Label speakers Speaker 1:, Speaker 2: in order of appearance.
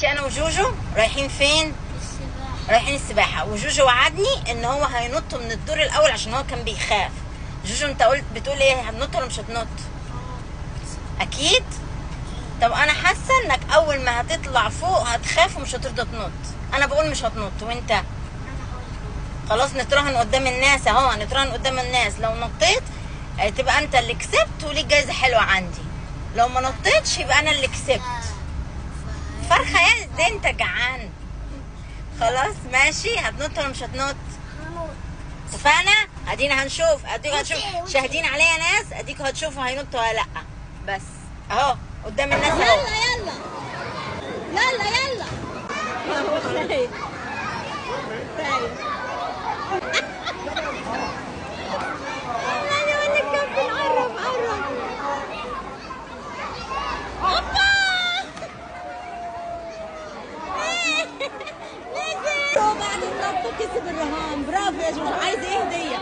Speaker 1: انا وجوجو رايحين فين؟
Speaker 2: السباحة.
Speaker 1: رايحين السباحه، وجوجو وعدني ان هو هينط من الدور الاول عشان هو كان بيخاف. جوجو انت بتقول ايه، هتنط ولا مش هتنط؟ اكيد. طب انا حاسه انك اول ما هتطلع فوق هتخاف ومش هترضى تنط. انا بقول مش هتنط، وانت؟
Speaker 2: انا هقول.
Speaker 1: خلاص نتراهن قدام الناس اهو، نتراهن قدام الناس. لو نطيت تبقى انت اللي كسبت وليك جايزه حلوه عندي، لو ما نطيتش يبقى انا اللي كسبت. فرخه يا ازاي انت جعان؟ خلاص ماشي، هتنط ولا مش هتنط؟
Speaker 2: هنط.
Speaker 1: اتفقنا؟ ادينا هنشوف، اديك هتشوف، شاهدين عليا ناس، اديك هتشوفوا هينط ولا لا. بس اهو قدام الناس اهو.
Speaker 2: يلا يلا يلا يلا.
Speaker 1: هو خايف خايف. انا اقول لك كابتن قرب قرب. اوبا نزل. هو بعد النط كسب الرهان. برافو يا جوجو. عايز ايه هديه؟